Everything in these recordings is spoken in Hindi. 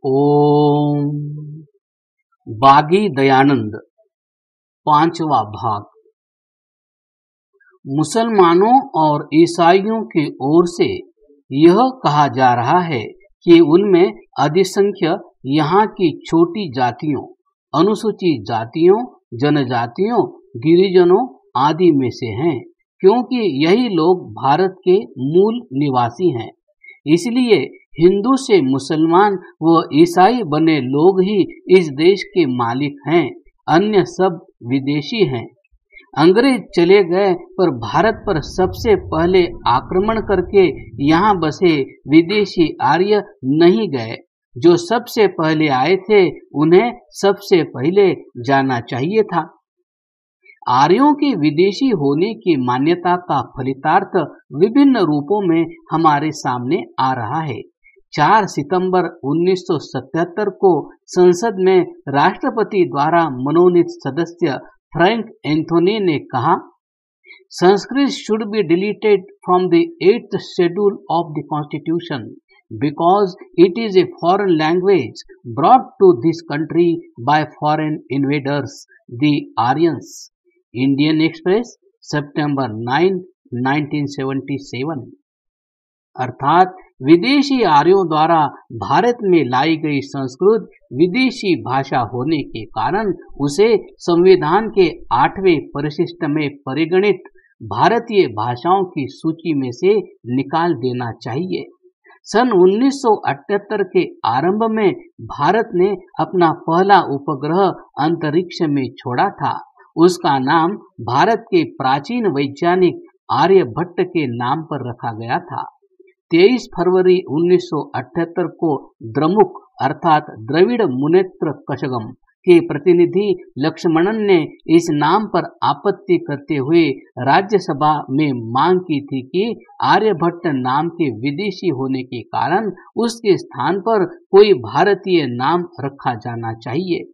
ओम बागी दयानंद पांचवा भाग। मुसलमानों और ईसाइयों की ओर से यह कहा जा रहा है कि उनमें अधिसंख्य यहाँ की छोटी जातियों, अनुसूचित जातियों, जनजातियों, गिरिजनों आदि में से हैं, क्योंकि यही लोग भारत के मूल निवासी हैं। इसलिए हिंदू से मुसलमान व ईसाई बने लोग ही इस देश के मालिक हैं, अन्य सब विदेशी हैं। अंग्रेज चले गए पर भारत पर सबसे पहले आक्रमण करके यहाँ बसे विदेशी आर्य नहीं गए। जो सबसे पहले आए थे उन्हें सबसे पहले जाना चाहिए था। आर्यों के विदेशी होने की मान्यता का फलितार्थ विभिन्न रूपों में हमारे सामने आ रहा है। 4 सितंबर 1977 को संसद में राष्ट्रपति द्वारा मनोनीत सदस्य फ्रैंक एंथोनी ने कहा, Sanskrit should be deleted from the 8th schedule of the constitution because it is a foreign language brought to this country by foreign invaders, the Aryans. Indian Express सितंबर 9, 1977। अर्थात विदेशी आर्यों द्वारा भारत में लाई गई संस्कृत विदेशी भाषा होने के कारण उसे संविधान के 8वें परिशिष्ट में परिगणित भारतीय भाषाओं की सूची में से निकाल देना चाहिए। सन 1978 के आरंभ में भारत ने अपना पहला उपग्रह अंतरिक्ष में छोड़ा था। उसका नाम भारत के प्राचीन वैज्ञानिक आर्यभट्ट के नाम पर रखा गया था। 23 फरवरी 1978 को द्रमुक अर्थात द्रविड़ मुनेत्र कशगम के प्रतिनिधि लक्ष्मणन ने इस नाम पर आपत्ति करते हुए राज्यसभा में मांग की थी कि आर्यभट्ट नाम के विदेशी होने के कारण उसके स्थान पर कोई भारतीय नाम रखा जाना चाहिए।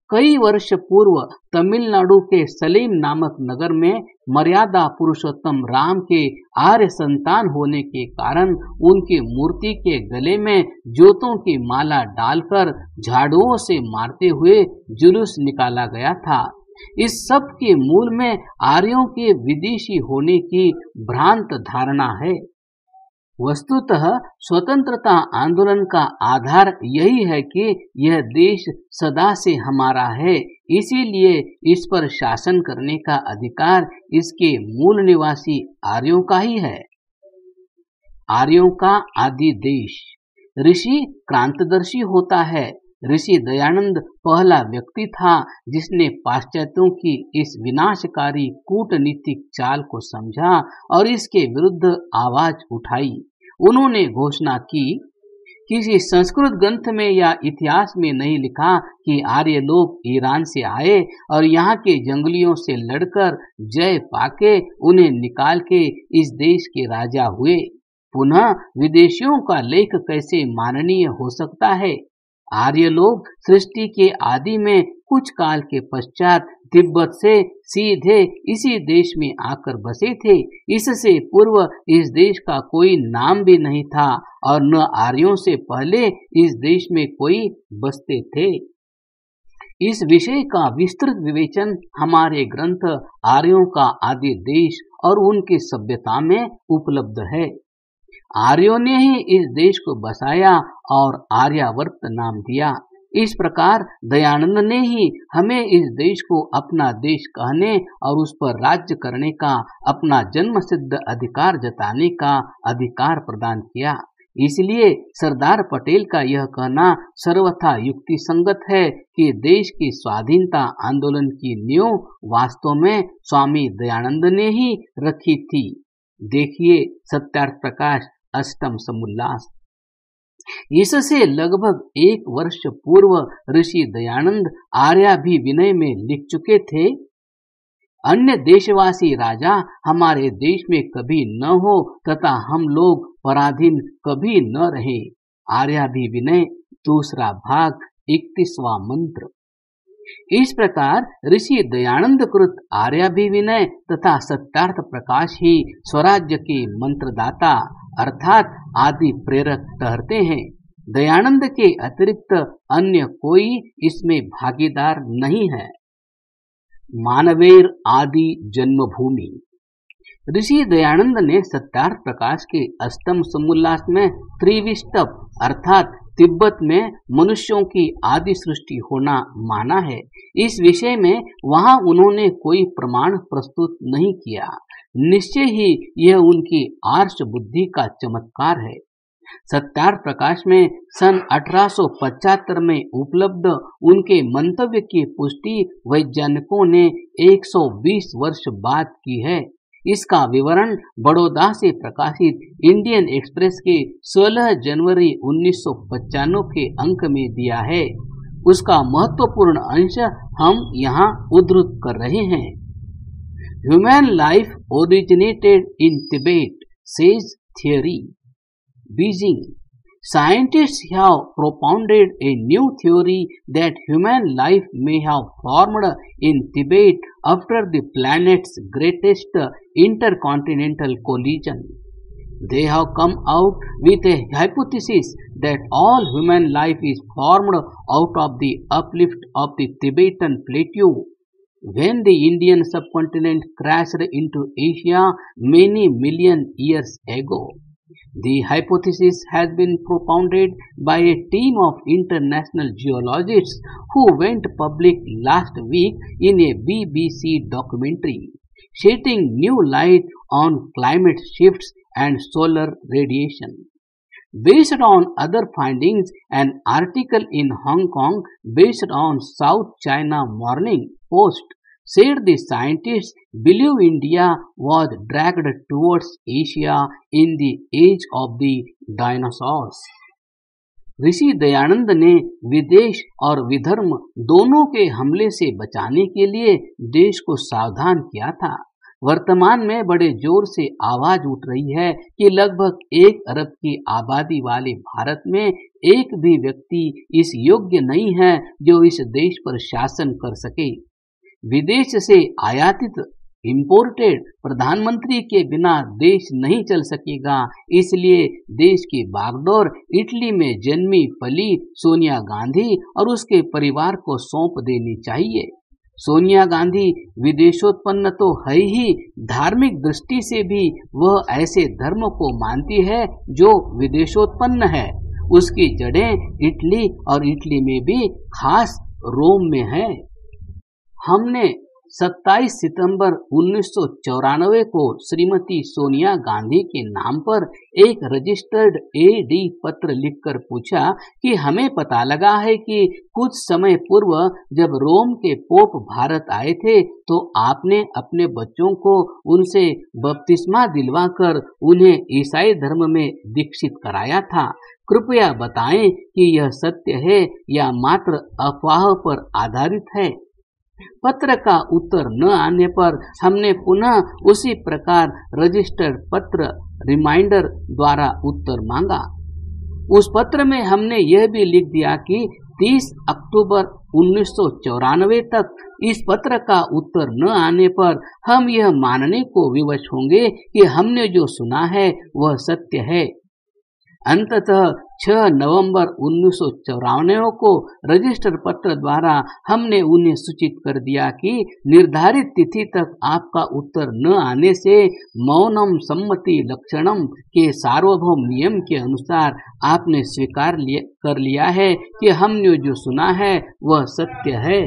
कई वर्ष पूर्व तमिलनाडु के सलेम नामक नगर में मर्यादा पुरुषोत्तम राम के आर्य संतान होने के कारण उनकी मूर्ति के गले में जोतों की माला डालकर झाड़ुओं से मारते हुए जुलूस निकाला गया था। इस सब के मूल में आर्यों के विदेशी होने की भ्रांत धारणा है। वस्तुतः स्वतंत्रता आंदोलन का आधार यही है कि यह देश सदा से हमारा है, इसीलिए इस पर शासन करने का अधिकार इसके मूल निवासी आर्यों का ही है। आर्यों का आदि देश। ऋषि क्रांतदर्शी होता है। ऋषि दयानंद पहला व्यक्ति था जिसने पाश्चात्यों की इस विनाशकारी कूटनीतिक चाल को समझा और इसके विरुद्ध आवाज उठाई। उन्होंने घोषणा की, किसी संस्कृत ग्रंथ में या इतिहास में नहीं लिखा कि आर्य लोग ईरान से आए और यहाँ के जंगलियों से लड़कर जय पाके उन्हें निकाल के इस देश के राजा हुए। पुनः विदेशियों का लेख कैसे माननीय हो सकता है? आर्य लोग सृष्टि के आदि में कुछ काल के पश्चात तिब्बत से सीधे इसी देश में आकर बसे थे। इससे पूर्व इस देश का कोई नाम भी नहीं था और न आर्यों से पहले इस देश में कोई बसते थे। इस विषय का विस्तृत विवेचन हमारे ग्रंथ आर्यों का आदि देश और उनकी सभ्यता में उपलब्ध है। आर्यों ने ही इस देश को बसाया और आर्यावर्त नाम दिया। इस प्रकार दयानंद ने ही हमें इस देश को अपना देश कहने और उस पर राज्य करने का, अपना जन्म सिद्ध अधिकार जताने का अधिकार प्रदान किया। इसलिए सरदार पटेल का यह कहना सर्वथा युक्ति संगत है कि देश की स्वाधीनता आंदोलन की नींव वास्तव में स्वामी दयानंद ने ही रखी थी। देखिए सत्यार्थ प्रकाश अष्टम समुल्लास। इससे लगभग 1 वर्ष पूर्व ऋषि दयानंद आर्याभिविनय में लिख चुके थे, अन्य देशवासी राजा हमारे देश में कभी न हो तथा हम लोग पराधीन कभी न रहे। आर्याभिविनय दूसरा भाग 31वां मंत्र। इस प्रकार ऋषि दयानंद कृत आर्याभिविनय तथा सत्यार्थ प्रकाश ही स्वराज्य के मंत्रदाता अर्थात आदि प्रेरक ठहरते हैं। दयानंद के अतिरिक्त अन्य कोई इसमें भागीदार नहीं है। मानवेर आदि जन्मभूमि। ऋषि दयानंद ने सत्यार्थ प्रकाश के अष्टम समोल्लास में त्रिविष्टप अर्थात तिब्बत में मनुष्यों की आदि सृष्टि होना माना है। इस विषय में वहां उन्होंने कोई प्रमाण प्रस्तुत नहीं किया। निश्चय ही यह उनकी आर्ष बुद्धि का चमत्कार है। सत्यार्थ प्रकाश में सन 1875 में उपलब्ध उनके मंतव्य की पुष्टि वैज्ञानिकों ने 120 वर्ष बाद की है। इसका विवरण बड़ौदा से प्रकाशित इंडियन एक्सप्रेस के 16 जनवरी 1995 के अंक में दिया है। उसका महत्वपूर्ण अंश हम यहाँ उद्धृत कर रहे हैं। Human life originated in Tibet says theory. Beijing. Scientists have propounded a new theory that human life may have formed in Tibet after the planet's greatest intercontinental collision. They have come out with a hypothesis that all human life is formed out of the uplift of the Tibetan plateau when the Indian subcontinent crashed into Asia many million years ago. The hypothesis has been propounded by a team of international geologists who went public last week in a BBC documentary, shedding new light on climate shifts and solar radiation. Based on other findings, an article in Hong Kong based on South China Morning Post said the scientists believe India was dragged towards Asia in the age of the dinosaurs. ऋषि दयानंद ने विदेश और विधर्म दोनों के हमले से बचाने के लिए देश को सावधान किया था। वर्तमान में बड़े जोर से आवाज उठ रही है कि लगभग 1 अरब की आबादी वाले भारत में एक भी व्यक्ति इस योग्य नहीं है जो इस देश पर शासन कर सके। विदेश से आयातित इंपोर्टेड प्रधानमंत्री के बिना देश नहीं चल सकेगा। इसलिए देश की बागडोर इटली में जन्मी पली सोनिया गांधी और उसके परिवार को सौंप देनी चाहिए। सोनिया गांधी विदेशोत्पन्न तो है ही, धार्मिक दृष्टि से भी वह ऐसे धर्म को मानती है जो विदेशोत्पन्न है। उसकी जड़ें इटली और इटली में भी खास रोम में है। हमने 27 सितंबर 1994 को श्रीमती सोनिया गांधी के नाम पर एक रजिस्टर्ड एडी पत्र लिखकर पूछा कि हमें पता लगा है कि कुछ समय पूर्व जब रोम के पोप भारत आए थे तो आपने अपने बच्चों को उनसे बपतिस्मा दिलवाकर उन्हें ईसाई धर्म में दीक्षित कराया था। कृपया बताएं कि यह सत्य है या मात्र अफवाह पर आधारित है। पत्र का उत्तर न आने पर हमने पुनः उसी प्रकार रजिस्टर्ड पत्र रिमाइंडर द्वारा उत्तर मांगा। उस पत्र में हमने यह भी लिख दिया कि 30 अक्टूबर 1994 तक इस पत्र का उत्तर न आने पर हम यह मानने को विवश होंगे कि हमने जो सुना है वह सत्य है। अंततः 6 नवंबर 1994 को रजिस्टर पत्र द्वारा हमने उन्हें सूचित कर दिया कि निर्धारित तिथि तक आपका उत्तर न आने से मौनम सम्मति लक्षणम के सार्वभौम नियम के अनुसार आपने स्वीकार कर लिया है कि हमने जो सुना है वह सत्य है।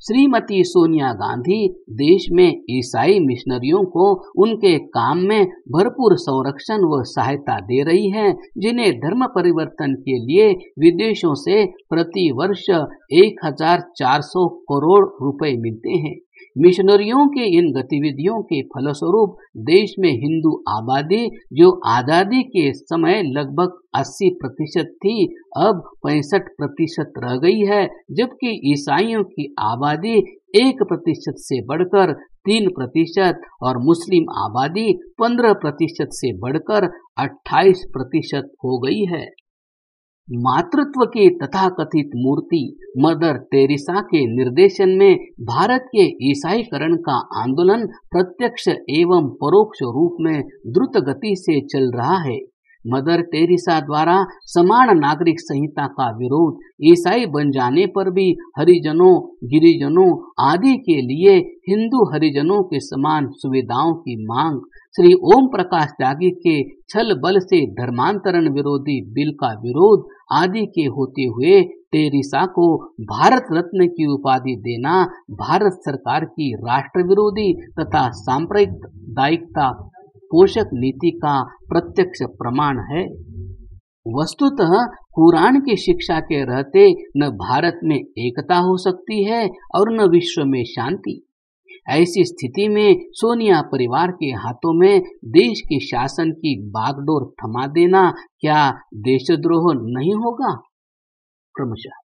श्रीमती सोनिया गांधी देश में ईसाई मिशनरियों को उनके काम में भरपूर संरक्षण व सहायता दे रही हैं, जिन्हें धर्म परिवर्तन के लिए विदेशों से प्रति वर्ष 1400 करोड़ रुपए मिलते हैं। मिशनरियों के इन गतिविधियों के फलस्वरूप देश में हिंदू आबादी जो आजादी के समय लगभग 80% थी, अब 65% रह गई है, जबकि ईसाइयों की आबादी 1% से बढ़कर 3% और मुस्लिम आबादी 15% से बढ़कर 28% हो गई है। मातृत्व की तथाकथित मूर्ति मदर टेरेसा के निर्देशन में भारत के ईसाईकरण का आंदोलन प्रत्यक्ष एवं परोक्ष रूप में द्रुत गति से चल रहा है। मदर टेरेसा द्वारा समान नागरिक संहिता का विरोध, ईसाई बन जाने पर भी हरिजनों, गिरिजनों आदि के लिए हिंदू हरिजनों के समान सुविधाओं की मांग, श्री ओम प्रकाश त्यागी के छल बल से धर्मांतरण विरोधी बिल का विरोध आदि के होते हुए टेरेसा को भारत रत्न की उपाधि देना भारत सरकार की राष्ट्र विरोधी तथा सांप्रदायिकता पोषक नीति का प्रत्यक्ष प्रमाण है। वस्तुतः कुरान की शिक्षा के रहते न भारत में एकता हो सकती है और न विश्व में शांति। ऐसी स्थिति में सोनिया परिवार के हाथों में देश के शासन की बागडोर थमा देना क्या देशद्रोह नहीं होगा? क्रमशः